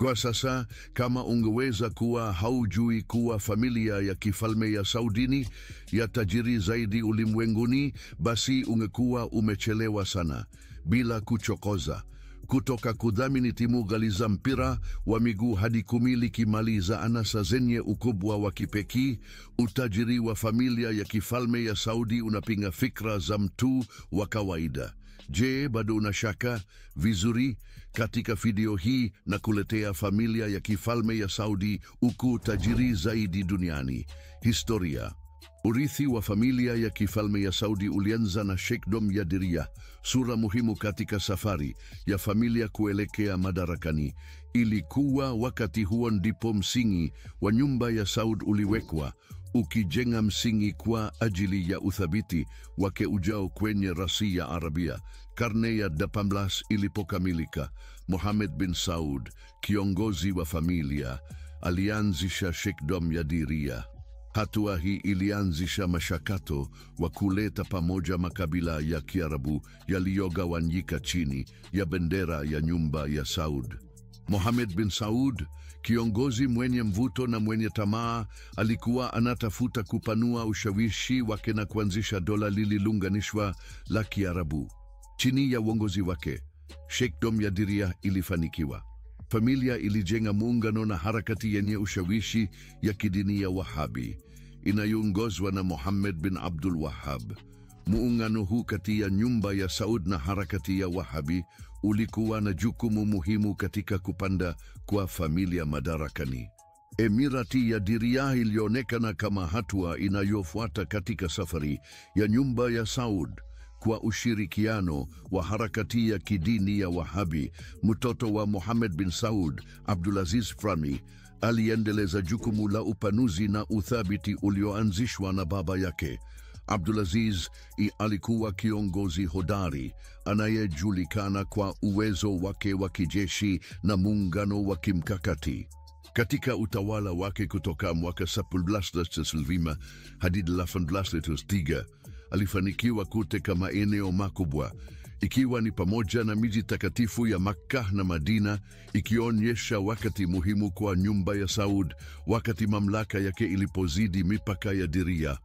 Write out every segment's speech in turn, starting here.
Kwa sasa, kama ungeweza kuwa haujui kuwa familia ya kifalme ya Saudini ya tajiri zaidi ulimwenguni, basi ungekuwa umechelewa sana. Bila kuchokoza, kutoka kudhamini timu ghali za mpira wa miguu hadi kumiliki mali za anasa zenye ukubwa wa kipekee, utajiri wa familia ya kifalme ya Saudi unapinga fikra za mtu wa kawaida. Je, bado unashaka? Vizuri, katika video hii na kuletea familia ya kifalme ya Saudi, ukuu tajiri zaidi duniani. Historia. Urithi wa familia ya kifalme ya Saudi ulianza na Sheikhdom ya Diriyah, sura muhimu katika safari ya familia kuelekea madarakani. Ilikuwa wakati huo ndipo msingi wa nyumba ya Saud uliwekwa, ukijenga msingi kwa ajili ya uthabiti wake ujao kwenye rasi ya Arabia. Karne ya 18 ilipokamilika, Mohammed bin Saud, kiongozi wa familia, alianzisha Sheikhdom ya Diriyah. Hatua hii ilianzisha mchakato wa kuleta pamoja makabila ya Kiarabu yaliyogawanyika chini ya bendera ya nyumba ya Saud. Mohammed bin Saud, kiongozi mwenye mvuto na mwenye tamaa, alikuwa anatafuta kupanua ushawishi wake na kuanzisha dola lililounganishwa la Kiarabu. Chini ya uongozi wake, Sheikhdom ya Diriyah ilifanikiwa. Familia ilijenga muungano na harakati yenye ushawishi ya kidini ya Wahabi, inayoongozwa na Muhammad bin Abdul Wahhab. Muungano huu kati ya nyumba ya Saud na harakati ya Wahabi ulikuwa na jukumu muhimu katika kupanda kwa familia madarakani. Emirati ya Diriyah ilionekana kama hatua inayofuata katika safari ya nyumba ya Saud. Kwa ushirikiano wa harakati ya kidini ya Wahabi, mtoto wa Mohammed bin Saud, Abdulaziz Fahmy, aliendeleza jukumu la upanuzi na uthabiti ulioanzishwa na baba yake. Abdulaziz alikuwa kiongozi hodari anayejulikana kwa uwezo wake wa kijeshi na muungano wa kimkakati. Katika utawala wake kutoka mwaka 1795 hadi 1803, alifanikiwa kuteka maeneo makubwa, ikiwa ni pamoja na miji takatifu ya Makkah na Madina, ikionyesha wakati muhimu kwa nyumba ya Saud wakati mamlaka yake ilipozidi mipaka ya Diriyah.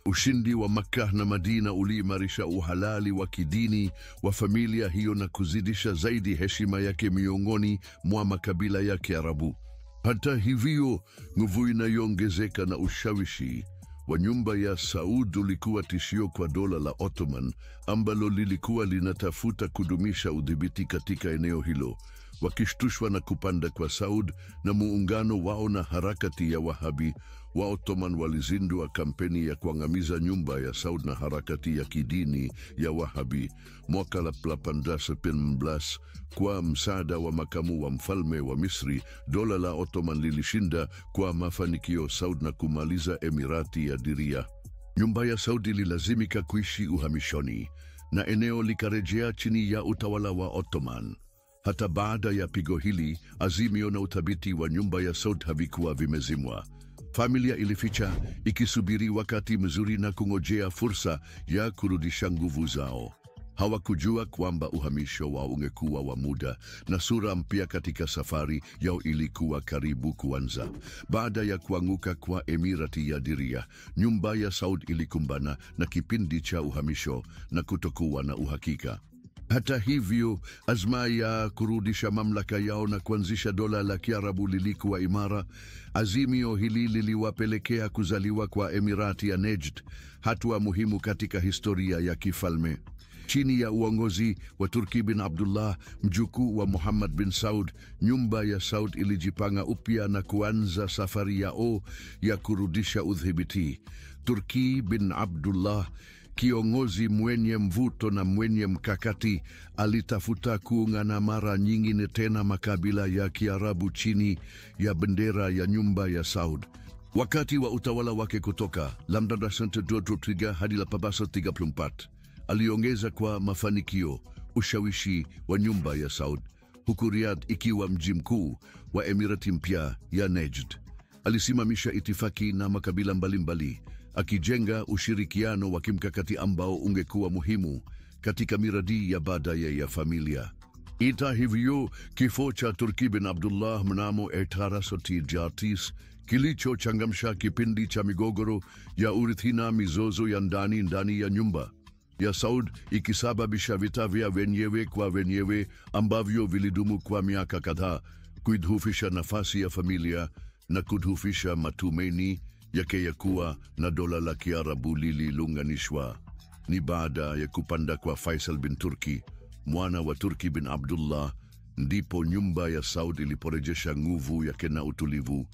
Ushindi wa Makkah na Madina uliimarisha uhalali wa kidini wa familia hiyo na kuzidisha zaidi heshima yake miongoni mwa makabila ya Kiarabu. Hata hivyo, nguvu inayoongezeka na ushawishi wa nyumba ya Saud ulikuwa tishio kwa dola la Ottoman, ambalo lilikuwa linatafuta kudumisha udhibiti katika eneo hilo. Wakishtushwa na kupanda kwa Saud na muungano wao na harakati ya Wahabi, wa Ottoman walizindua kampeni ya kuangamiza nyumba ya Saud na harakati ya kidini ya Wahabi. Mwaka 1815, kwa msaada wa makamu wa mfalme wa Misri, dola la Ottoman lilishinda kwa mafanikio Saud na kumaliza Emirati ya Diriyah. Nyumba ya Saud ililazimika kuishi uhamishoni na eneo likarejea chini ya utawala wa Ottoman. Hata baada ya pigo hili, azimio na uthabiti wa nyumba ya Saud havikuwa vimezimwa. Familia ilificha, ikisubiri wakati mzuri na kungojea fursa ya kurudisha nguvu zao. Hawakujua kwamba uhamisho wao ungekuwa wa muda na sura mpya katika safari yao ilikuwa karibu kuanza. Baada ya kuanguka kwa Emirati ya Diriyah, nyumba ya Saud ilikumbana na kipindi cha uhamisho na kutokuwa na uhakika. Hata hivyo, azma ya kurudisha mamlaka yao na kuanzisha dola la Kiarabu lilikuwa imara. Azimio hili liliwapelekea kuzaliwa kwa Emirati ya Najd, hatua muhimu katika historia ya kifalme. Chini ya uongozi wa Turki bin Abdullah, mjukuu wa Muhammad bin Saud, nyumba ya Saud ilijipanga upya na kuanza safari yao ya kurudisha udhibiti. Turki bin Abdullah, kiongozi mwenye mvuto na mwenye mkakati, alitafuta kuungana mara nyingine tena makabila ya Kiarabu chini ya bendera ya nyumba ya Saud. Wakati wa utawala wake kutoka 1823 hadi 1834, aliongeza kwa mafanikio ushawishi wa nyumba ya Saud, huku Riyadh ikiwa mji mkuu wa Emirati mpya ya Najd. Alisimamisha itifaki na makabila mbalimbali, akijenga ushirikiano wa kimkakati ambao ungekuwa muhimu katika miradi ya baadaye ya familia. Ita hivyo, kifo cha Turki bin Abdullah mnamo 1830 kilichochangamsha kipindi cha migogoro ya urithi na mizozo ya ndani ya nyumba ya Saud, ikisababisha vita vya wenyewe kwa wenyewe ambavyo vilidumu kwa miaka kadhaa, kudhoofisha nafasi ya familia na kudhoofisha matumaini yake ya kuwa na dola la Kiarabu lililounganishwa. Ni baada ya kupanda kwa Faisal bin Turki, mwana wa Turki bin Abdullah, ndipo nyumba ya Saud iliporejesha nguvu yake na utulivu.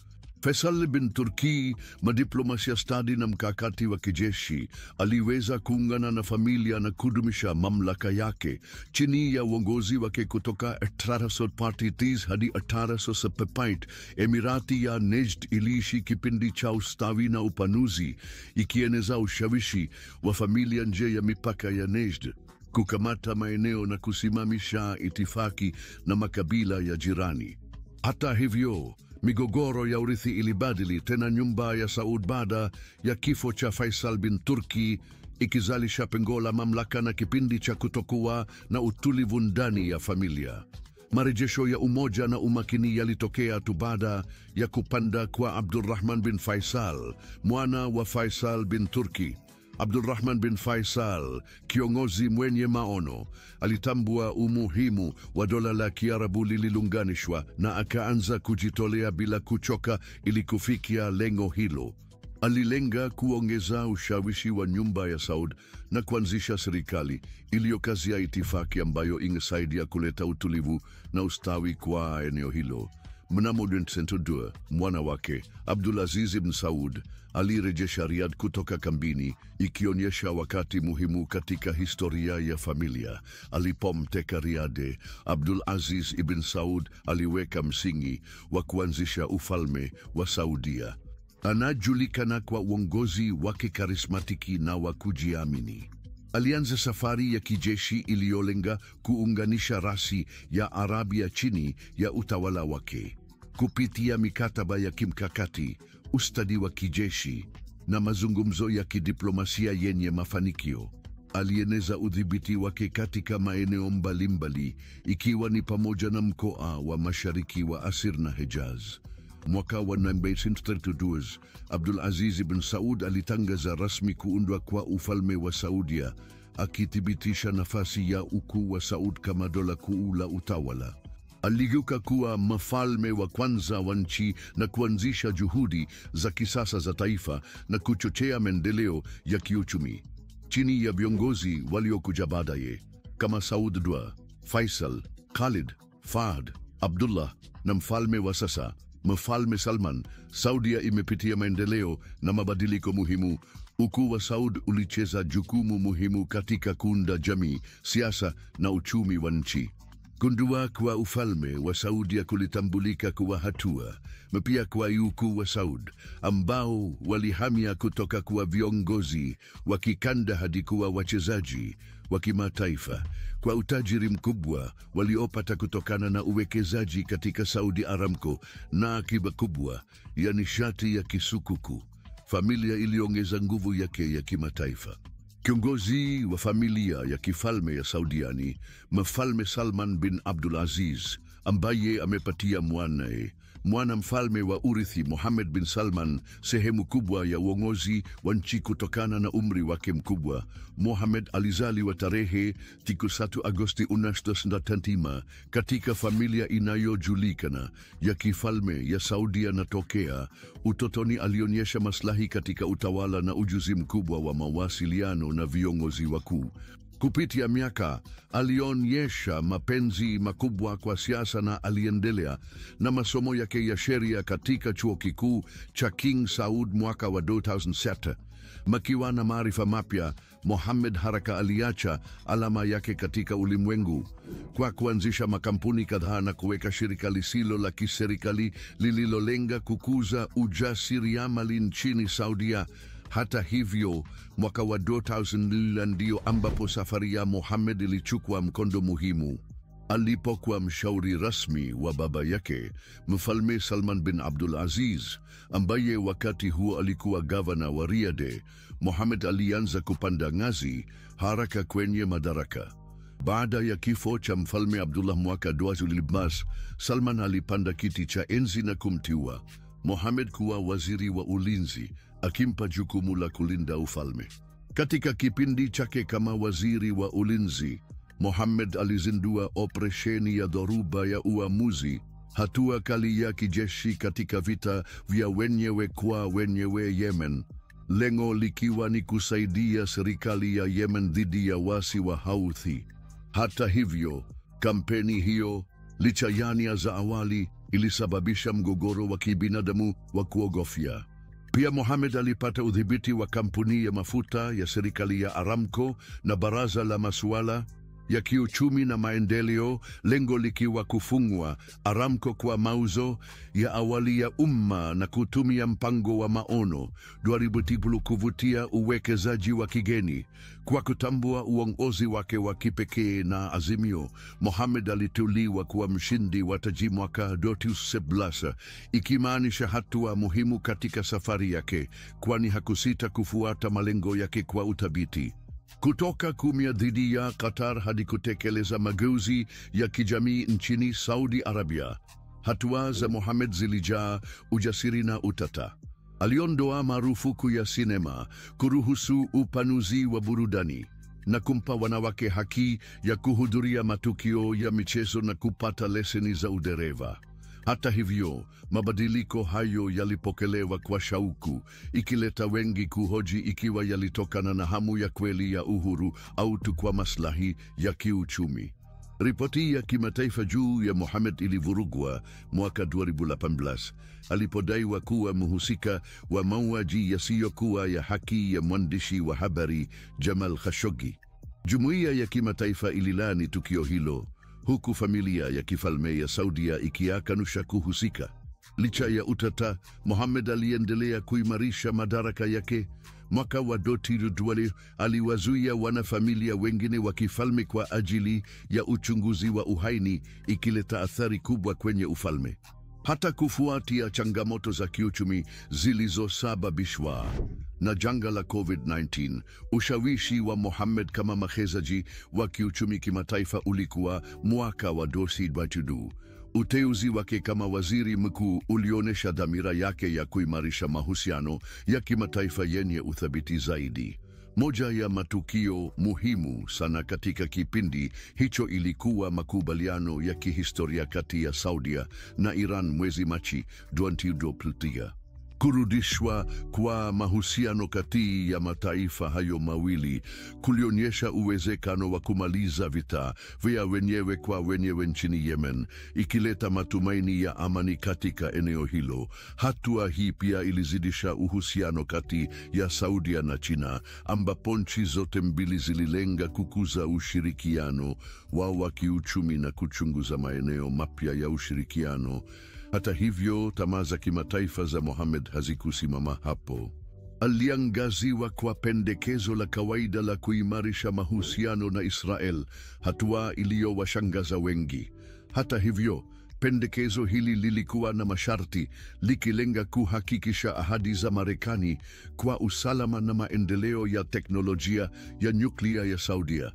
Faisal bin Turki, madiplomasia stadi na mkakati wa kijeshi, aliweza kuungana na familia na kudumisha mamlaka yake chini ya uongozi wake kutoka 1830 hadi 1870. Emirati ya Nejd iliishi kipindi cha ustawi na upanuzi, ikieneza ushawishi wa familia nje ya mipaka ya Nejd, kukamata maeneo na kusimamisha itifaki na makabila ya jirani. Hata hivyo, migogoro ya urithi ilibadili tena nyumba ya Saud baada ya kifo cha Faisal bin Turki, ikizalisha pengo la mamlaka na kipindi cha kutokuwa na utulivu ndani ya familia. Marejesho ya umoja na umakini yalitokea tu baada ya kupanda kwa Abdulrahman bin Faisal, mwana wa Faisal bin Turki. Abdulrahman bin Faisal, kiongozi mwenye maono, alitambua umuhimu wa dola la Kiarabu lililounganishwa na akaanza kujitolea bila kuchoka ili kufikia lengo hilo. Alilenga kuongeza ushawishi wa nyumba ya Saud na kuanzisha serikali iliyokazia itifaki ambayo ingesaidia kuleta utulivu na ustawi kwa eneo hilo. Mnamo 1902, mwana wake Abdulaziz ibn Saud alirejesha Riyadh kutoka kambini, ikionyesha wakati muhimu katika historia ya familia. Alipomteka Riyadh, Abdulaziz ibn Saud aliweka msingi wa kuanzisha ufalme wa Saudia. Anajulikana kwa uongozi wake karismatiki na wa kujiamini. Alianza safari ya kijeshi iliyolenga kuunganisha rasi ya Arabia chini ya utawala wake. Kupitia mikataba ya kimkakati, ustadi wa kijeshi na mazungumzo ya kidiplomasia yenye mafanikio, alieneza udhibiti wake katika maeneo mbalimbali, ikiwa ni pamoja na mkoa wa Mashariki wa Asir na Hejaz. Mwaka wa 1932, Abdulaziz ibn Saud alitangaza rasmi kuundwa kwa ufalme wa Saudia, akithibitisha nafasi ya ukuu wa Saud kama dola kuu la utawala. Aligeuka kuwa mfalme wa kwanza wa nchi na kuanzisha juhudi za kisasa za taifa na kuchochea maendeleo ya kiuchumi chini ya viongozi waliokuja baadaye kama Saud II, Faisal, Khalid, Fahd, Abdullah na mfalme wa sasa, Mfalme Salman. Saudia imepitia maendeleo na mabadiliko muhimu. Ukuu wa Saud ulicheza jukumu muhimu katika kuunda jamii, siasa na uchumi wa nchi. Kundua kwa ufalme wa Saudia kulitambulika kuwa hatua mpya kwa ukuu wa Saud, ambao walihamia kutoka kwa viongozi wa kikanda hadi kuwa wachezaji wa kimataifa, kwa utajiri mkubwa waliopata kutokana na uwekezaji katika Saudi Aramco na akiba kubwa ya nishati ya kisukuku. Familia iliongeza nguvu yake ya kimataifa. Kiongozi wa familia ya kifalme ya Saudiani, Mfalme Salman bin Abdulaziz, ambaye amepatia mwana mfalme wa urithi Mohammed bin Salman sehemu kubwa ya uongozi wa nchi kutokana na umri wake mkubwa. Mohammed alizaliwa tarehe 1 Agosti 1995 katika familia inayojulikana ya kifalme ya Saudia, na tokea utotoni alionyesha maslahi katika utawala na ujuzi mkubwa wa mawasiliano na viongozi wakuu. Kupitia miaka, alionyesha mapenzi makubwa kwa siasa na aliendelea na masomo yake ya sheria katika chuo kikuu cha King Saud mwaka wa 2007. Makiwa na maarifa mapya, Mohammed haraka aliacha alama yake katika ulimwengu kwa kuanzisha makampuni kadhaa na kuweka shirika lisilo la kiserikali lililolenga kukuza ujasiriamali nchini Saudia. Hata hivyo, mwaka wa 2000 ndio ambapo safari ya Mohammed ilichukua mkondo muhimu. Alipokuwa mshauri rasmi wa baba yake, Mfalme Salman bin Abdulaziz, ambaye wakati huo alikuwa gavana wa Riyadh, Mohammed alianza kupanda ngazi haraka kwenye madaraka. Baada ya kifo cha mfalme Abdullah mwaka 2015, Salman alipanda kiti cha enzi na kumteua Mohammed kuwa waziri wa ulinzi, akimpa jukumu la kulinda ufalme. Katika kipindi chake kama waziri wa ulinzi, Mohammed alizindua operesheni ya dhoruba ya uamuzi, hatua kali ya kijeshi katika vita vya wenyewe kwa wenyewe Yemen, lengo likiwa ni kusaidia serikali ya Yemen dhidi ya wasi wa Houthi. Hata hivyo, kampeni hiyo, licha ya nia za awali, ilisababisha mgogoro wa kibinadamu wa kuogofya. Pia Mohammed alipata udhibiti wa kampuni ya mafuta ya serikali ya Aramco na baraza la masuala ya kiuchumi na maendeleo, lengo likiwa kufungwa Aramco kwa mauzo ya awali ya umma na kutumia mpango wa maono 2010 kuvutia uwekezaji wa kigeni. Kwa kutambua uongozi wake wa kipekee na azimio, Mohammed aliteuliwa kuwa mshindi wa taji mwaka 2017, ikimaanisha hatua muhimu katika safari yake, kwani hakusita kufuata malengo yake kwa uthabiti. Kutoka kumya dhidi ya Qatar hadi kutekeleza mageuzi ya kijamii nchini Saudi Arabia, hatua za Mohammed zilijaa ujasiri na utata. Aliondoa marufuku ya sinema, kuruhusu upanuzi wa burudani, na kumpa wanawake haki ya kuhudhuria matukio ya michezo na kupata leseni za udereva. Hata hivyo, mabadiliko hayo yalipokelewa kwa shauku, ikileta wengi kuhoji ikiwa yalitokana na hamu ya kweli ya uhuru au tu kwa maslahi ya kiuchumi. Ripoti ya kimataifa juu ya Mohammed ilivurugwa mwaka 2018 alipodaiwa kuwa mhusika wa mauaji yasiyokuwa ya haki ya mwandishi wa habari Jamal Khashoggi. Jumuiya ya kimataifa ililaani tukio hilo, huku familia ya kifalme ya Saudia ikikanusha kuhusika. Licha ya utata, Mohammed aliendelea kuimarisha madaraka yake. Mwaka wa 2020 aliwazuia wanafamilia wengine wa kifalme kwa ajili ya uchunguzi wa uhaini, ikileta athari kubwa kwenye ufalme. Hata kufuatia changamoto za kiuchumi zilizosababishwa na janga la COVID-19, ushawishi wa Mohammed kama mchezaji wa kiuchumi kimataifa ulikuwa mwaka wa 2022. Uteuzi wake kama waziri mkuu ulionyesha dhamira yake ya kuimarisha mahusiano ya kimataifa yenye uthabiti zaidi. Moja ya matukio muhimu sana katika kipindi hicho ilikuwa makubaliano ya kihistoria kati ya Saudia na Iran mwezi Machi 2021. Kurudishwa kwa mahusiano kati ya mataifa hayo mawili kulionyesha uwezekano wa kumaliza vita vya wenyewe kwa wenyewe nchini Yemen, ikileta matumaini ya amani katika eneo hilo. Hatua hii pia ilizidisha uhusiano kati ya Saudia na China, ambapo nchi zote mbili zililenga kukuza ushirikiano wao wa kiuchumi na kuchunguza maeneo mapya ya ushirikiano. Hata hivyo, tamaa za kimataifa za Mohammed hazikusimama hapo. Aliangaziwa kwa pendekezo la kawaida la kuimarisha mahusiano na Israel, hatua iliyowashangaza wengi. Hata hivyo, pendekezo hili lilikuwa na masharti, likilenga kuhakikisha ahadi za Marekani kwa usalama na maendeleo ya teknolojia ya nyuklia ya Saudia.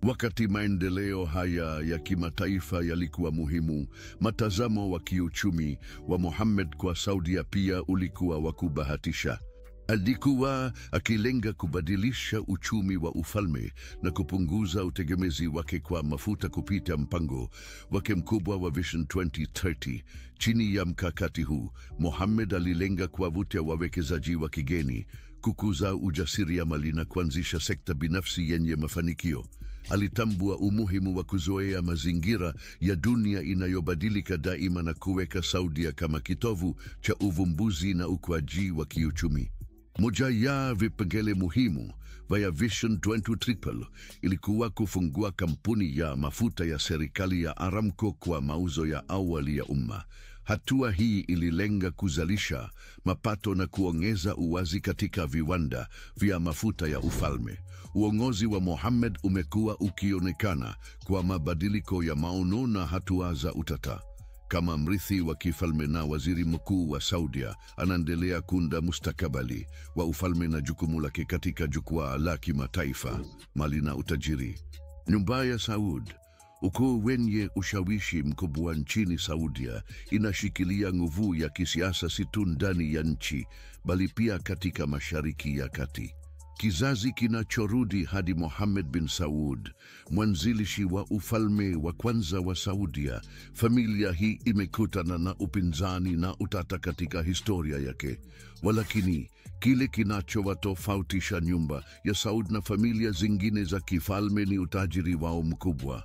Wakati maendeleo haya ya kimataifa yalikuwa muhimu, matazamo wa kiuchumi wa Mohammed kwa Saudia pia ulikuwa wa kubahatisha. Alikuwa akilenga kubadilisha uchumi wa ufalme na kupunguza utegemezi wake kwa mafuta kupitia mpango wake mkubwa wa Vision 2030. Chini ya mkakati huu, Mohammed alilenga kuwavutia wawekezaji wa kigeni, kukuza ujasiriamali na kuanzisha sekta binafsi yenye mafanikio. Alitambua umuhimu wa kuzoea mazingira ya dunia inayobadilika daima na kuweka Saudia kama kitovu cha uvumbuzi na ukuaji wa kiuchumi. Moja ya vipengele muhimu vya Vision 2030 ilikuwa kufungua kampuni ya mafuta ya serikali ya Aramco kwa mauzo ya awali ya umma. Hatua hii ililenga kuzalisha mapato na kuongeza uwazi katika viwanda vya mafuta ya ufalme. Uongozi wa Mohammed umekuwa ukionekana kwa mabadiliko ya maono na hatua za utata. Kama mrithi wa kifalme na waziri mkuu wa Saudia, anaendelea kuunda mustakabali wa ufalme na jukumu lake katika jukwaa la kimataifa, mali na utajiri. Nyumba ya Saud, ukoo wenye ushawishi mkubwa nchini Saudia, inashikilia nguvu ya kisiasa si tu ndani ya nchi, bali pia katika Mashariki ya Kati. Kizazi kinachorudi hadi Mohammed bin Saud, mwanzilishi wa ufalme wa kwanza wa Saudia. Familia hii imekutana na upinzani na utata katika historia yake. Walakini, kile kinachowatofautisha nyumba ya Saud na familia zingine za kifalme ni utajiri wao mkubwa.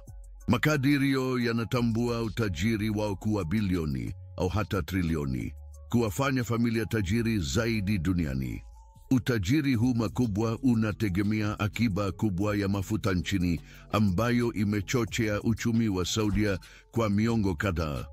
Makadirio yanatambua utajiri wao kuwa bilioni au hata trilioni, kuwafanya familia tajiri zaidi duniani. Utajiri huu mkubwa unategemea akiba kubwa ya mafuta nchini ambayo imechochea uchumi wa Saudia kwa miongo kadhaa.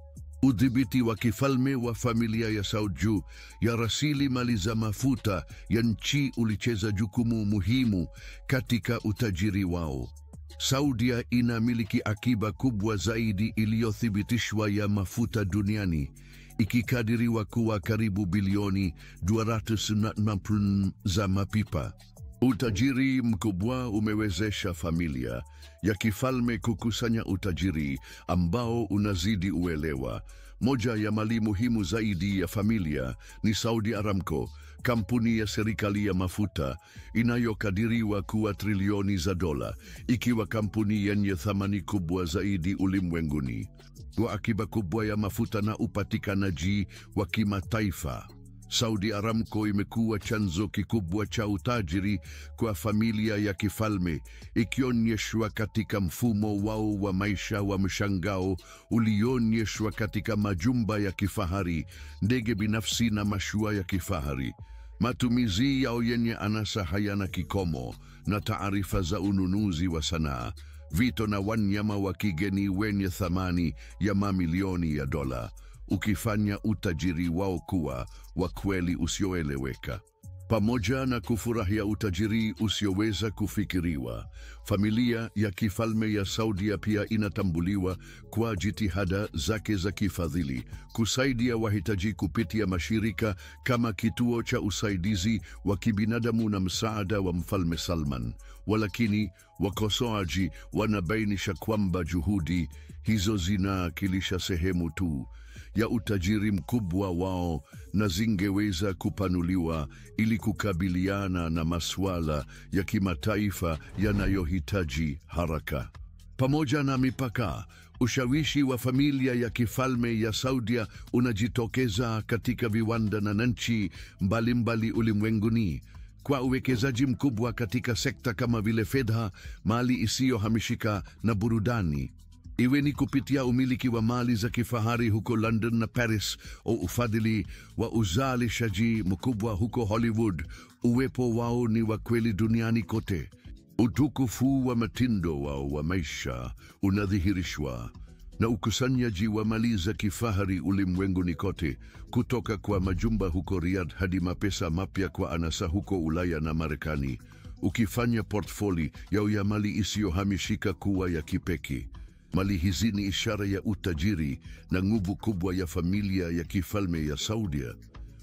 Udhibiti wa kifalme wa familia ya Saud juu ya rasilimali za mafuta ya nchi ulicheza jukumu muhimu katika utajiri wao. Saudia inamiliki akiba kubwa zaidi iliyothibitishwa ya mafuta duniani, ikikadiriwa kuwa karibu bilioni 290 za mapipa. Utajiri mkubwa umewezesha familia ya kifalme kukusanya utajiri ambao unazidi uelewa. Moja ya mali muhimu zaidi ya familia ni Saudi Aramco, kampuni ya serikali ya mafuta inayokadiriwa kuwa trilioni za dola, ikiwa kampuni yenye thamani kubwa zaidi ulimwenguni. Kwa akiba kubwa ya mafuta na upatikanaji wa kimataifa, Saudi Aramco imekuwa chanzo kikubwa cha utajiri kwa familia ya kifalme, ikionyeshwa katika mfumo wao wa maisha wa mshangao ulionyeshwa katika majumba ya kifahari, ndege binafsi na mashua ya kifahari. Matumizi yao yenye anasa hayana kikomo, na taarifa za ununuzi wa sanaa, vito na wanyama wa kigeni wenye thamani ya mamilioni ya dola, ukifanya utajiri wao kuwa wa kweli usioeleweka. Pamoja na kufurahia utajiri usioweza kufikiriwa, familia ya kifalme ya Saudia pia inatambuliwa kwa jitihada zake za kifadhili, kusaidia wahitaji kupitia mashirika kama kituo cha usaidizi wa kibinadamu na msaada wa Mfalme Salman. Walakini, wakosoaji wanabainisha kwamba juhudi hizo zinawakilisha sehemu tu ya utajiri mkubwa wao na zingeweza kupanuliwa ili kukabiliana na masuala ya kimataifa yanayohitaji haraka. Pamoja na mipaka, ushawishi wa familia ya kifalme ya Saudia unajitokeza katika viwanda na nchi mbalimbali ulimwenguni, kwa uwekezaji mkubwa katika sekta kama vile fedha, mali isiyohamishika na burudani. Iwe ni kupitia umiliki wa mali za kifahari huko London na Paris, au ufadhili wa uzalishaji mkubwa huko Hollywood, uwepo wao ni wa kweli duniani kote. Utukufu wa mtindo wao wa maisha unadhihirishwa na ukusanyaji wa mali za kifahari ulimwenguni kote, kutoka kwa majumba huko Riyadh hadi mapesa mapya kwa anasa huko Ulaya na Marekani, ukifanya portfolio yao ya mali isiyohamishika kuwa ya kipekee. Mali hizi ni ishara ya utajiri na nguvu kubwa ya familia ya kifalme ya Saudia.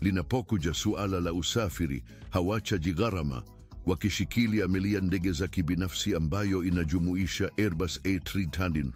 Linapokuja suala la usafiri, hawachaji gharama, wakishikilia meli ya ndege za kibinafsi ambayo inajumuisha Airbus A330,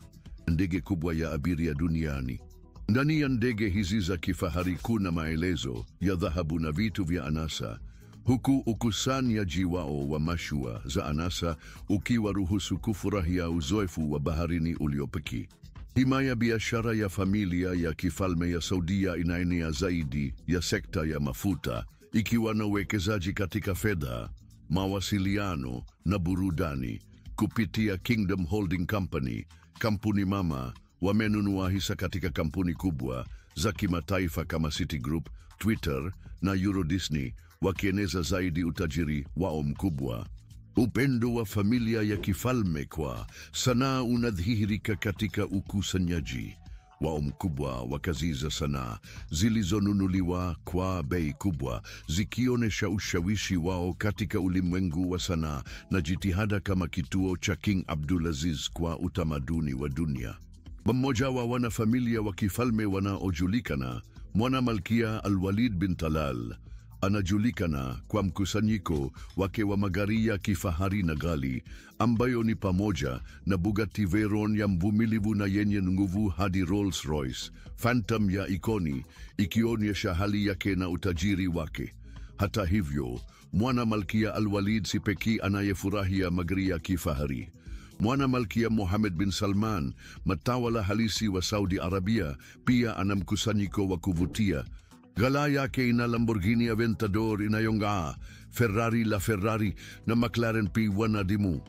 ndege kubwa ya abiria duniani. Ndani ya ndege hizi za kifahari kuna maelezo ya dhahabu na vitu vya anasa, huku ukusanyaji wao wa mashua za anasa ukiwaruhusu kufurahia uzoefu wa baharini uliopekee. Himaya biashara ya familia ya kifalme ya Saudia inaenea zaidi ya sekta ya mafuta, ikiwa na uwekezaji katika fedha, mawasiliano na burudani. Kupitia Kingdom Holding Company, kampuni mama, wamenunua hisa katika kampuni kubwa za kimataifa kama Citigroup, Twitter na Euro Disney, wakieneza zaidi utajiri wao mkubwa. Upendo wa familia ya kifalme kwa sanaa unadhihirika katika ukusanyaji wao mkubwa wa kazi za sanaa zilizonunuliwa kwa bei kubwa, zikionyesha ushawishi wao katika ulimwengu wa sanaa na jitihada kama kituo cha King Abdulaziz kwa utamaduni wa dunia. Mmoja wa wanafamilia wa kifalme wanaojulikana, Mwana Malkia Al-Walid bin Talal, Anajulikana kwa mkusanyiko wake wa magari ya kifahari na ghali, ambayo ni pamoja na Bugatti Veyron ya mvumilivu na yenye nguvu hadi Rolls-Royce Phantom ya ikoni, ikionyesha hali yake na utajiri wake. Hata hivyo, Mwana Malkia Al-Walid si pekee anayefurahia magari ya kifahari. Mwana Malkia Mohammed bin Salman, mtawala halisi wa Saudi Arabia, pia ana mkusanyiko wa kuvutia. Ghala yake ina Lamborghini Aventador inayong'aa, Ferrari na McLaren P1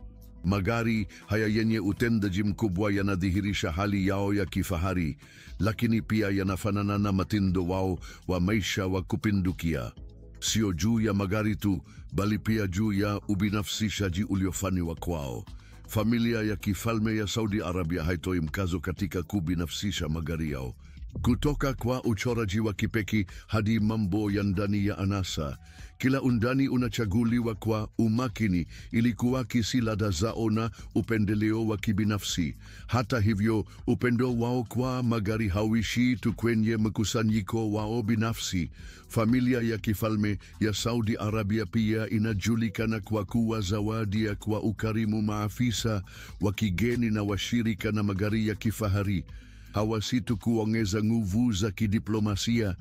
Magari haya yenye utendaji mkubwa yanadhihirisha hali yao ya kifahari, lakini pia yanafanana na mtindo wao wa maisha wa kupindukia. Sio juu ya magari tu, bali pia juu ya ubinafsishaji uliofanywa kwao. Familia ya kifalme ya Saudi Arabia haitoi mkazo katika kubinafsisha magari yao. Kutoka kwa uchoraji wa kipekee hadi mambo ya ndani ya anasa, kila undani unachaguliwa kwa umakini ili kuakisi ladha zao na upendeleo wa kibinafsi. Hata hivyo, upendo wao kwa magari hauishi tu kwenye mkusanyiko wao binafsi. Familia ya kifalme ya Saudi Arabia pia inajulikana kwa kuwazawadia kwa ukarimu maafisa wa kigeni na washirika na magari ya kifahari. Hawa si tu kuongeza nguvu za kidiplomasia,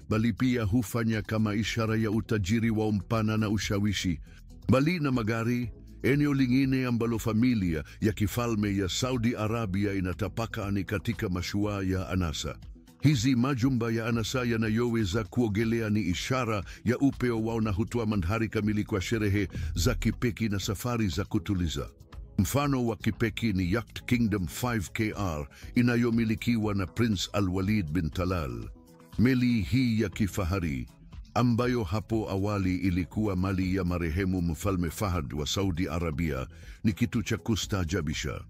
bali pia hufanya kama ishara ya utajiri wao mpana na ushawishi. Mbali na magari, eneo lingine ambalo familia ya kifalme ya Saudi Arabia inatapaka ni katika mashua ya anasa. Hizi majumba ya anasa yanayoweza kuogelea ni ishara ya upeo wao na hutoa mandhari kamili kwa sherehe za kipekee na safari za kutuliza. Mfano wa kipekee ni Yacht Kingdom 5KR inayomilikiwa na Prince Al-Walid bin Talal. Meli hii ya kifahari, ambayo hapo awali ilikuwa mali ya marehemu Mfalme Fahad wa Saudi Arabia, ni kitu cha kustaajabisha.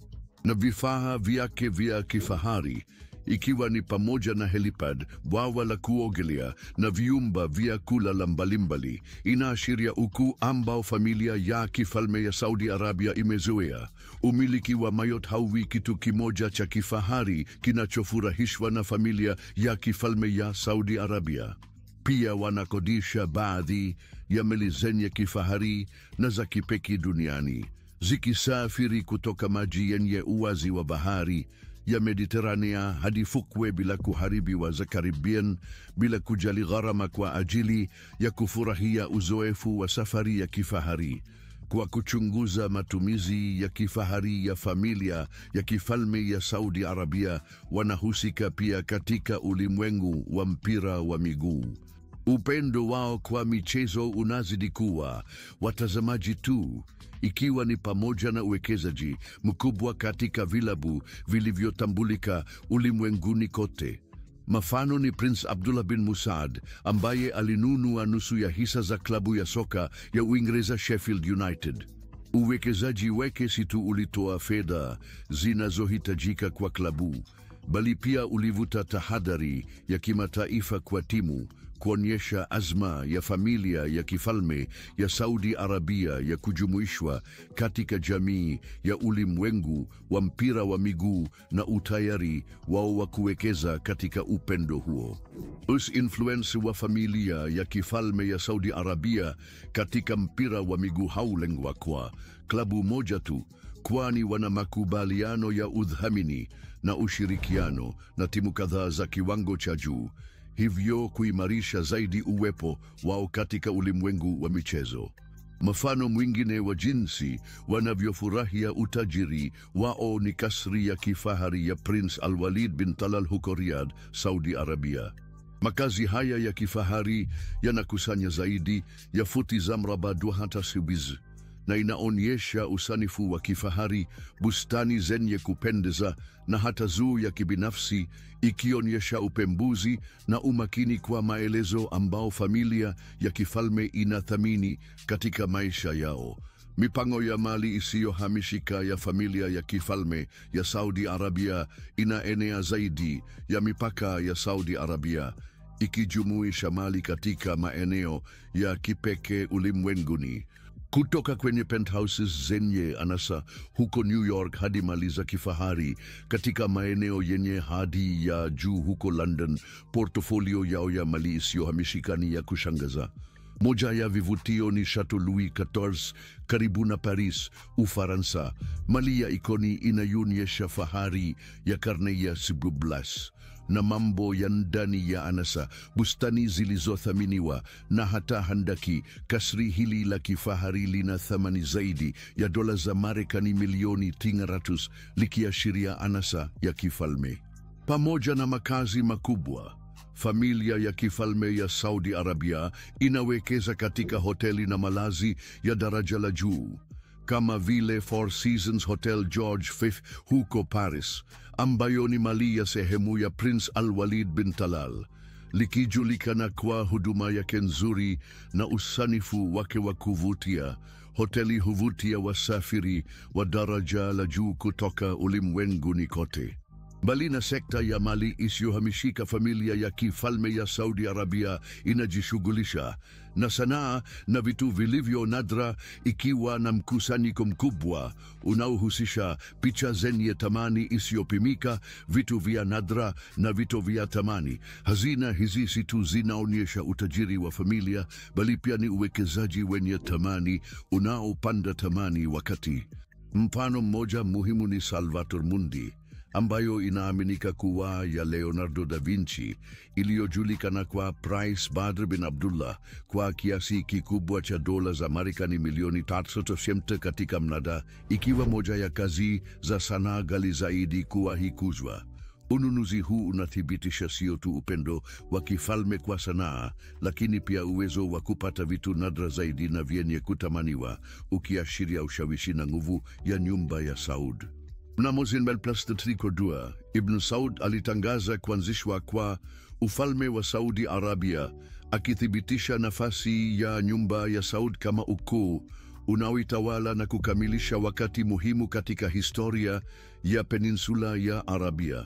Na vifaa vyake vya kifahari, ikiwa ni pamoja na helipad, bwawa la kuogelea na vyumba vya kulala mbalimbali, inaashiria ukuu ambao familia ya kifalme ya Saudi Arabia imezoea. Umiliki wa mayot hauwi kitu kimoja cha kifahari kinachofurahishwa na familia ya kifalme ya Saudi Arabia. Pia wanakodisha baadhi ya meli zenye kifahari na za kipekee duniani, zikisafiri kutoka maji yenye uwazi wa bahari ya Mediterania hadi fukwe bila kuharibiwa za Caribbean, bila kujali gharama, kwa ajili ya kufurahia uzoefu wa safari ya kifahari. Kwa kuchunguza matumizi ya kifahari ya familia ya kifalme ya Saudi Arabia, wanahusika pia katika ulimwengu wa mpira wa miguu. Upendo wao kwa michezo unazidi kuwa watazamaji tu, ikiwa ni pamoja na uwekezaji mkubwa katika vilabu vilivyotambulika ulimwenguni kote. Mfano ni Prince Abdullah bin Musaad, ambaye alinunua nusu ya hisa za klabu ya soka ya Uingereza Sheffield United. Uwekezaji wake si tu ulitoa fedha zinazohitajika kwa klabu, bali pia ulivuta tahadhari ya kimataifa kwa timu, kuonyesha azma ya familia ya kifalme ya Saudi Arabia ya kujumuishwa katika jamii ya ulimwengu wa mpira wa miguu na utayari wao wa kuwekeza katika upendo huo. Influence wa familia ya kifalme ya Saudi Arabia katika mpira wa miguu haulengwa kwa klabu moja tu, kwani wana makubaliano ya udhamini na ushirikiano na timu kadhaa za kiwango cha juu, hivyo kuimarisha zaidi uwepo wao katika ulimwengu wa michezo. Mfano mwingine wa jinsi wanavyofurahia utajiri wao ni kasri ya kifahari ya Prince Al-Walid bin Talal huko Riyadh, Saudi Arabia. Makazi haya ya kifahari yanakusanya zaidi ya futi za mraba 200 na inaonyesha usanifu wa kifahari, bustani zenye kupendeza na hata zoo ya kibinafsi, ikionyesha upembuzi na umakini kwa maelezo ambao familia ya kifalme inathamini katika maisha yao. Mipango ya mali isiyohamishika ya familia ya kifalme ya Saudi Arabia inaenea zaidi ya mipaka ya Saudi Arabia, ikijumuisha mali katika maeneo ya kipekee ulimwenguni. Kutoka kwenye penthouses zenye anasa huko New York hadi mali za kifahari katika maeneo yenye hadhi ya juu huko London, portfolio yao ya mali isiyohamishika ni ya kushangaza. Moja ya vivutio ni Chateau Louis XIV karibu na Paris, Ufaransa. Mali ya ikoni inaonyesha fahari ya karne ya 19 na mambo ya ndani ya anasa, bustani zilizothaminiwa na hata handaki. Kasri hili la kifahari lina thamani zaidi ya dola za Marekani milioni 300, likiashiria anasa ya kifalme. Pamoja na makazi makubwa, familia ya kifalme ya Saudi Arabia inawekeza katika hoteli na malazi ya daraja la juu, kama vile Four Seasons Hotel George V huko Paris, ambayo ni mali ya sehemu ya Prince Al-Walid bin Talal. Likijulikana kwa huduma yake nzuri na usanifu wake wa kuvutia, hoteli huvutia wasafiri wa daraja la juu kutoka ulimwenguni kote. Mbali na sekta ya mali isiyohamishika, familia ya kifalme ya Saudi Arabia inajishughulisha na sanaa na vitu vilivyo nadra, ikiwa na mkusanyiko mkubwa unaohusisha picha zenye thamani isiyopimika, vitu vya nadra na vitu vya thamani. Hazina hizi si tu zinaonyesha utajiri wa familia, bali pia ni uwekezaji wenye thamani unaopanda thamani wakati. Mfano mmoja muhimu ni Salvator Mundi, ambayo inaaminika kuwa ya Leonardo da Vinci, iliyojulikana kwa Prince Badr bin Abdullah kwa kiasi kikubwa cha dola za Marekani milioni 300 katika mnada, ikiwa moja ya kazi za sanaa ghali zaidi kuwahi kuuzwa. Ununuzi huu unathibitisha sio tu upendo wa kifalme kwa sanaa, lakini pia uwezo wa kupata vitu nadra zaidi na vyenye kutamaniwa, ukiashiria ushawishi na nguvu ya nyumba ya Saud. Mnamo 1932, Ibn Saud alitangaza kuanzishwa kwa ufalme wa Saudi Arabia, akithibitisha nafasi ya nyumba ya Saud kama ukoo unaoitawala na kukamilisha wakati muhimu katika historia ya peninsula ya Arabia.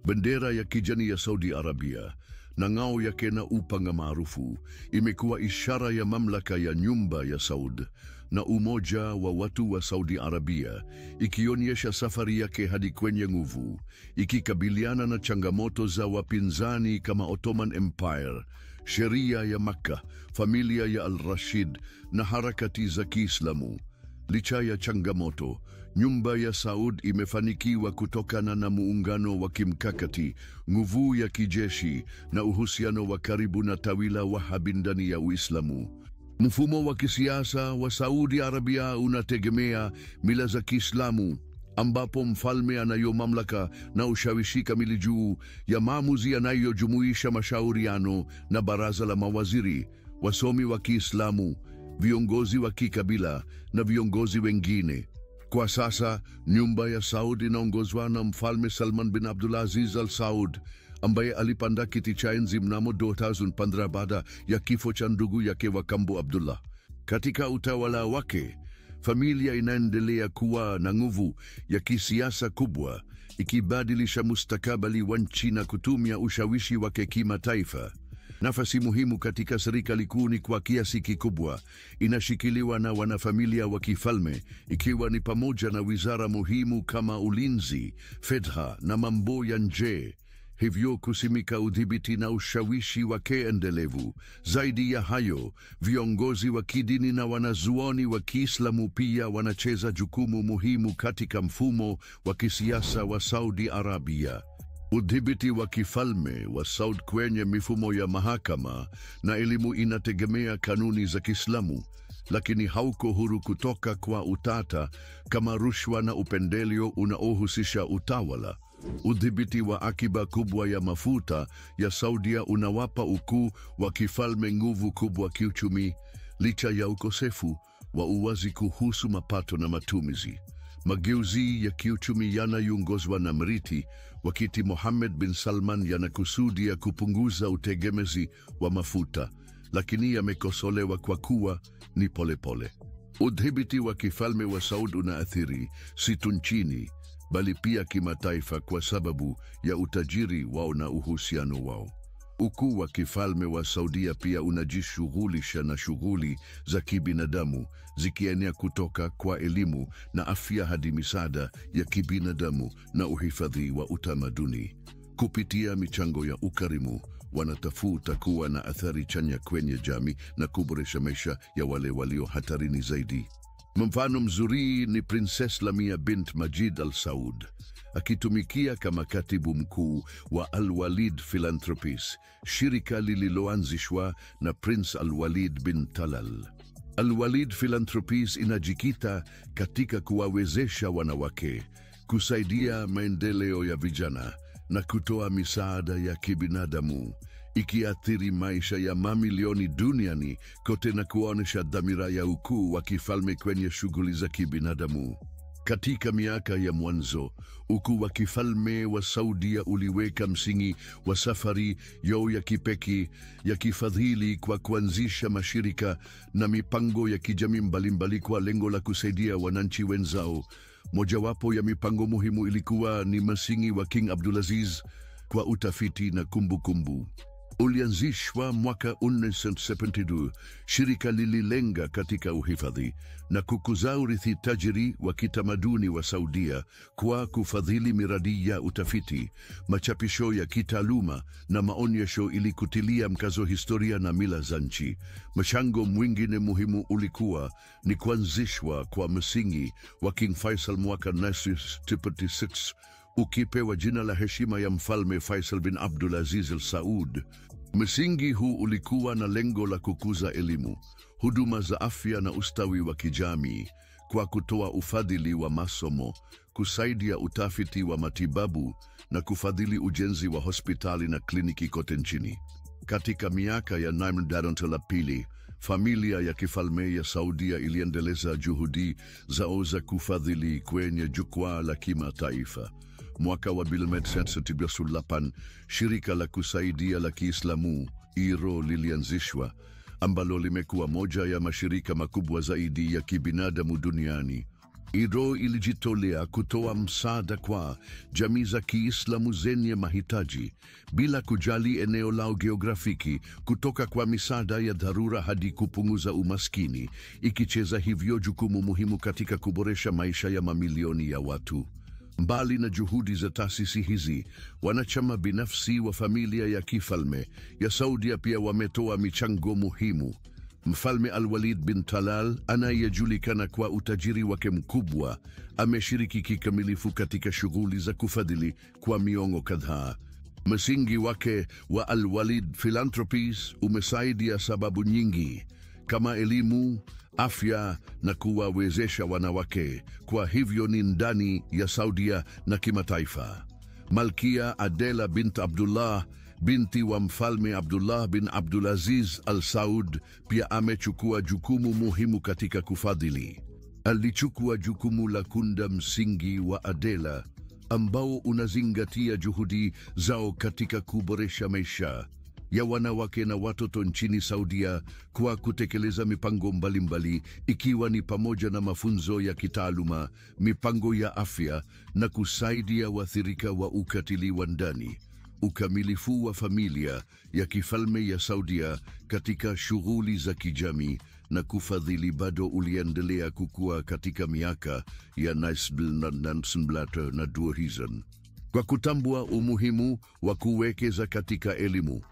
Bendera ya kijani ya Saudi Arabia na ngao yake na upanga maarufu imekuwa ishara ya mamlaka ya nyumba ya Saud na umoja wa watu wa Saudi Arabia, ikionyesha safari yake hadi kwenye nguvu, ikikabiliana na changamoto za wapinzani kama Ottoman Empire, sheria ya Makkah, familia ya Al-Rashid na harakati za Kiislamu. Licha ya changamoto, nyumba ya Saud imefanikiwa kutokana na muungano wa kimkakati, nguvu ya kijeshi na uhusiano wa karibu na tawila Wahabi ndani ya Uislamu. Mfumo wa kisiasa wa Saudi Arabia unategemea mila za Kiislamu, ambapo mfalme anayo mamlaka na ushawishi kamili juu ya maamuzi yanayojumuisha mashauriano na baraza la mawaziri, wasomi wa Kiislamu, viongozi wa kikabila na viongozi wengine. Kwa sasa, nyumba ya Saud inaongozwa na Mfalme Salman bin Abdulaziz Al Saud, ambaye alipanda kiti cha enzi mnamo 2015 baada ya kifo cha ndugu yake wa kambo Abdullah. Katika utawala wake, familia inaendelea kuwa na nguvu ya kisiasa kubwa, ikibadilisha mustakabali wa nchi na kutumia ushawishi wake kimataifa. Nafasi muhimu katika serikali kuu ni kwa kiasi kikubwa inashikiliwa na wanafamilia wa kifalme, ikiwa ni pamoja na wizara muhimu kama ulinzi, fedha na mambo ya nje, hivyo kusimika udhibiti na ushawishi wake endelevu. Zaidi ya hayo, viongozi wa kidini na wanazuoni wa Kiislamu pia wanacheza jukumu muhimu katika mfumo wa kisiasa wa Saudi Arabia. Udhibiti wa kifalme wa Saud kwenye mifumo ya mahakama na elimu inategemea kanuni za Kiislamu, lakini hauko huru kutoka kwa utata kama rushwa na upendeleo unaohusisha utawala. Udhibiti wa akiba kubwa ya mafuta ya Saudia unawapa ukuu wa kifalme nguvu kubwa kiuchumi, licha ya ukosefu wa uwazi kuhusu mapato na matumizi. Mageuzi ya kiuchumi yanayoongozwa na mrithi wa kiti Mohammed bin Salman yanakusudia kupunguza utegemezi wa mafuta, lakini yamekosolewa kwa kuwa ni polepole. Udhibiti wa kifalme wa Saud unaathiri si tu nchini, bali pia kimataifa kwa sababu ya utajiri wao na uhusiano wao. Ukuu wa kifalme wa Saudia pia unajishughulisha na shughuli za kibinadamu, zikienea kutoka kwa elimu na afya hadi misaada ya kibinadamu na uhifadhi wa utamaduni. Kupitia michango ya ukarimu, wanatafuta kuwa na athari chanya kwenye jamii na kuboresha maisha ya wale walio hatarini zaidi. Mfano mzuri ni Princess Lamia bint Majid Al Saud, akitumikia kama katibu mkuu wa Al Walid Philanthropies, shirika lililoanzishwa na Prince Al Walid bin Talal. Al Walid Philanthropies inajikita katika kuwawezesha wanawake, kusaidia maendeleo ya vijana na kutoa misaada ya kibinadamu, ikiathiri maisha ya mamilioni duniani kote na kuonesha dhamira ya ukuu wa kifalme kwenye shughuli za kibinadamu. Katika miaka ya mwanzo, ukuu wa kifalme wa Saudia uliweka msingi wa safari yao ya kipekee ya kifadhili kwa kuanzisha mashirika na mipango ya kijamii mbalimbali kwa lengo la kusaidia wananchi wenzao. Mojawapo ya mipango muhimu ilikuwa ni msingi wa King Abdulaziz kwa utafiti na kumbukumbu. Ulianzishwa mwaka 1972, shirika lililenga katika uhifadhi na kukuza urithi tajiri wa kitamaduni wa Saudia kwa kufadhili miradi ya utafiti, machapisho ya kitaaluma na maonyesho ili kutilia mkazo historia na mila za nchi. Mchango mwingine muhimu ulikuwa ni kuanzishwa kwa msingi wa King Faisal mwaka 1976, ukipewa jina la heshima ya Mfalme Faisal bin Abdulaziz Al Saud. Msingi huu ulikuwa na lengo la kukuza elimu, huduma za afya na ustawi wa kijamii kwa kutoa ufadhili wa masomo, kusaidia utafiti wa matibabu na kufadhili ujenzi wa hospitali na kliniki kote nchini. Katika miaka ya Daronto la pili, familia ya kifalme ya Saudia iliendeleza juhudi zao za kufadhili kwenye jukwaa la kimataifa. Mwaka wa 1978, shirika la kusaidia la Kiislamu IRO lilianzishwa, ambalo limekuwa moja ya mashirika makubwa zaidi ya kibinadamu duniani. IRO ilijitolea kutoa msaada kwa jamii za Kiislamu zenye mahitaji bila kujali eneo lao geografiki, kutoka kwa misaada ya dharura hadi kupunguza umaskini, ikicheza hivyo jukumu muhimu katika kuboresha maisha ya mamilioni ya watu. Mbali na juhudi za taasisi hizi, wanachama binafsi wa familia ya kifalme ya Saudia pia wametoa michango muhimu. Mfalme Al Walid bin Talal, anayejulikana kwa utajiri wake mkubwa, ameshiriki kikamilifu katika shughuli za kufadhili kwa miongo kadhaa. Msingi wake wa Al Walid Philanthropies umesaidia sababu nyingi kama elimu, afya na kuwawezesha wanawake. Kwa hivyo ni ndani ya Saudia na kimataifa. Malkia Adela bint Abdullah, binti wa Mfalme Abdullah bin Abdulaziz Al Saud, pia amechukua jukumu muhimu katika kufadhili. Alichukua jukumu la kunda msingi wa Adela, ambao unazingatia juhudi zao katika kuboresha maisha ya wanawake na watoto nchini Saudia kwa kutekeleza mipango mbalimbali, ikiwa ni pamoja na mafunzo ya kitaaluma, mipango ya afya na kusaidia waathirika wa ukatili wa ndani. Ukamilifu wa familia ya kifalme ya Saudia katika shughuli za kijamii na kufadhili bado uliendelea kukua katika miaka ya 1920. Kwa kutambua umuhimu wa kuwekeza katika elimu,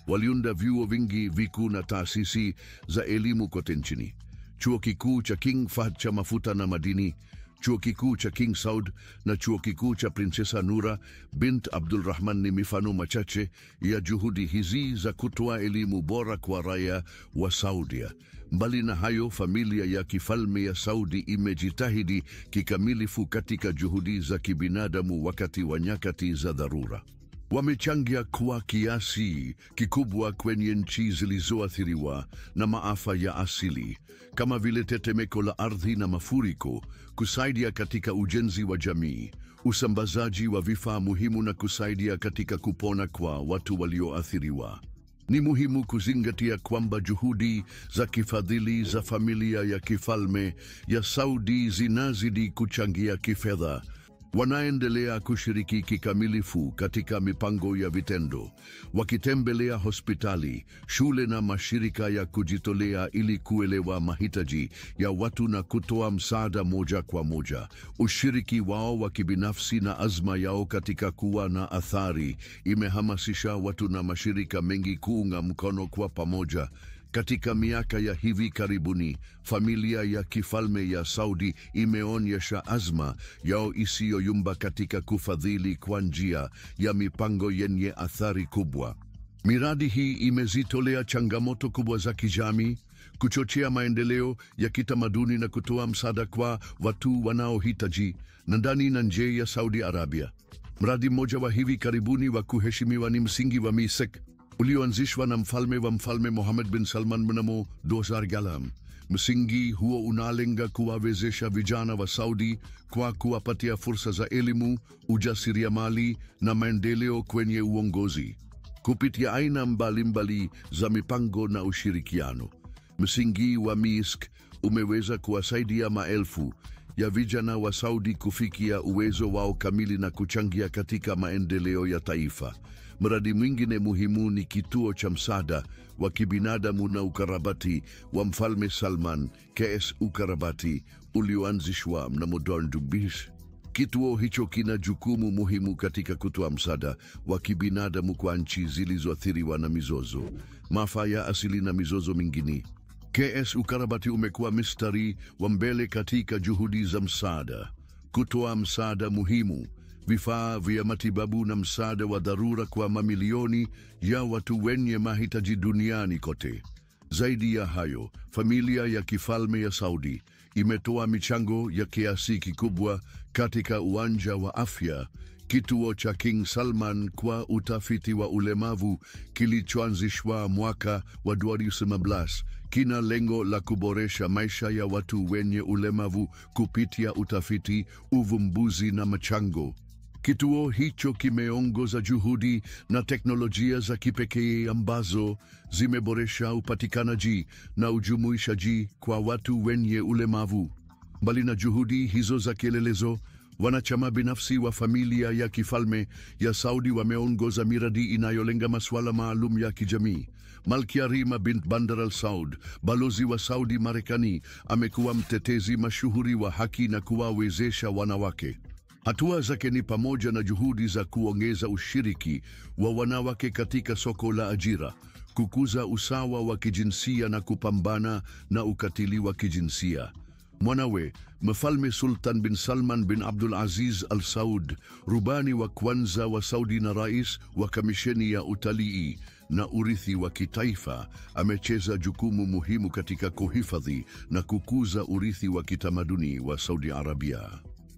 waliunda vyuo vingi vikuu na taasisi za elimu kote nchini. Chuo kikuu cha King Fahd cha mafuta na madini, chuo kikuu cha King Saud na chuo kikuu cha Princesa Nura bint Abdul Rahman ni mifano machache ya juhudi hizi za kutoa elimu bora kwa raia wa Saudia. Mbali na hayo, familia ya kifalme ya Saudi imejitahidi kikamilifu katika juhudi za kibinadamu wakati wa nyakati za dharura. Wamechangia kwa kiasi kikubwa kwenye nchi zilizoathiriwa na maafa ya asili kama vile tetemeko la ardhi na mafuriko, kusaidia katika ujenzi wa jamii, usambazaji wa vifaa muhimu na kusaidia katika kupona kwa watu walioathiriwa. Ni muhimu kuzingatia kwamba juhudi za kifadhili za familia ya kifalme ya Saudi zinazidi kuchangia kifedha Wanaendelea kushiriki kikamilifu katika mipango ya vitendo, wakitembelea hospitali, shule na mashirika ya kujitolea ili kuelewa mahitaji ya watu na kutoa msaada moja kwa moja. Ushiriki wao wa kibinafsi na azma yao katika kuwa na athari imehamasisha watu na mashirika mengi kuunga mkono kwa pamoja. Katika miaka ya hivi karibuni, familia ya kifalme ya Saudi imeonyesha azma yao isiyoyumba katika kufadhili kwa njia ya mipango yenye athari kubwa. Miradi hii imezitolea changamoto kubwa za kijamii, kuchochea maendeleo ya kitamaduni na kutoa msaada kwa watu wanaohitaji ndani na nje ya Saudi Arabia. Mradi mmoja wa hivi karibuni wa kuheshimiwa ni msingi wa Misek, ulioanzishwa na mfalme Mohammed bin Salman mnamo 2000. Msingi huo unalenga kuwawezesha vijana wa Saudi kwa kuwapatia fursa za elimu, ujasiriamali na maendeleo kwenye uongozi kupitia aina mbalimbali za mipango na ushirikiano. Msingi wa Misk umeweza kuwasaidia maelfu ya vijana wa Saudi kufikia uwezo wao kamili na kuchangia katika maendeleo ya taifa. Mradi mwingine muhimu ni kituo cha msaada wa kibinadamu na ukarabati wa Mfalme Salman, KS Ukarabati, ulioanzishwa mnamo 2020. Kituo hicho kina jukumu muhimu katika kutoa msaada wa kibinadamu kwa nchi zilizoathiriwa na mizozo, maafa ya asili na mizozo mingine. KS Ukarabati umekuwa mstari wa mbele katika juhudi za msaada, kutoa msaada muhimu, vifaa vya matibabu na msaada wa dharura kwa mamilioni ya watu wenye mahitaji duniani kote. Zaidi ya hayo, familia ya kifalme ya Saudi imetoa michango ya kiasi kikubwa katika uwanja wa afya. Kituo cha King Salman kwa utafiti wa ulemavu kilichoanzishwa mwaka wa 2017 kina lengo la kuboresha maisha ya watu wenye ulemavu kupitia utafiti, uvumbuzi na mchango. Kituo hicho kimeongoza juhudi na teknolojia za kipekee ambazo zimeboresha upatikanaji na ujumuishaji kwa watu wenye ulemavu. Mbali na juhudi hizo za kielelezo, wanachama binafsi wa familia ya kifalme ya Saudi wameongoza miradi inayolenga masuala maalum ya kijamii. Malkia Rima bint Bandar Al Saud, balozi wa Saudi Marekani, amekuwa mtetezi mashuhuri wa haki na kuwawezesha wanawake. Hatua zake ni pamoja na juhudi za kuongeza ushiriki wa wanawake katika soko la ajira, kukuza usawa wa kijinsia na kupambana na ukatili wa kijinsia. Mwanawe, Mfalme Sultan bin Salman bin Abdul Aziz Al Saud, rubani wa kwanza wa Saudi na rais wa kamisheni ya utalii na urithi wa kitaifa, amecheza jukumu muhimu katika kuhifadhi na kukuza urithi wa kitamaduni wa Saudi Arabia.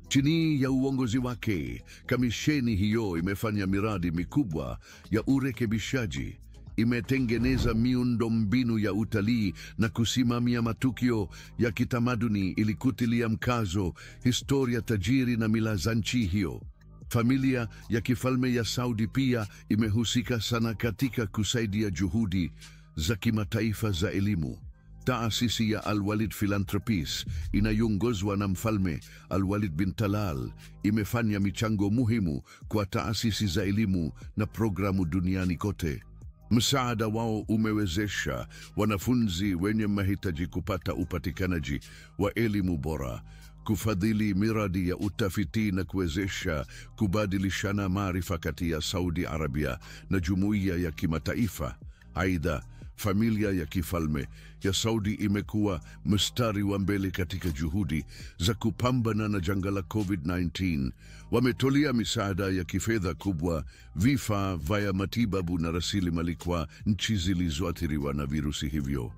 Chini ya uongozi wake, kamisheni hiyo imefanya miradi mikubwa ya urekebishaji, imetengeneza miundombinu ya utalii na kusimamia matukio ya kitamaduni ili kutilia mkazo historia tajiri na mila za nchi hiyo. Familia ya kifalme ya Saudi pia imehusika sana katika kusaidia juhudi za kimataifa za elimu. Taasisi ya Al-Walid Philanthropies inayoongozwa na Mfalme Al-Walid bin Talal imefanya michango muhimu kwa taasisi za elimu na programu duniani kote. Msaada wao umewezesha wanafunzi wenye mahitaji kupata upatikanaji wa elimu bora, kufadhili miradi ya utafiti na kuwezesha kubadilishana maarifa kati ya Saudi Arabia na jumuiya ya kimataifa. Aidha, familia ya kifalme ya Saudi imekuwa mstari wa mbele katika juhudi za kupambana na janga la COVID-19. Wametolea misaada ya kifedha kubwa, vifaa vya matibabu na rasilimali kwa nchi zilizoathiriwa na virusi hivyo.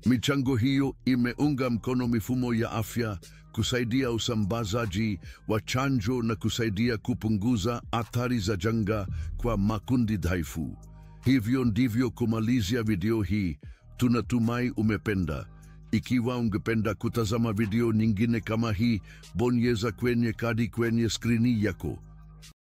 Michango hiyo imeunga mkono mifumo ya afya, kusaidia usambazaji wa chanjo na kusaidia kupunguza athari za janga kwa makundi dhaifu. Hivyo ndivyo kumalizia video hii. Tunatumai umependa. Ikiwa ungependa kutazama video nyingine kama hii, bonyeza kwenye kadi kwenye skrini yako.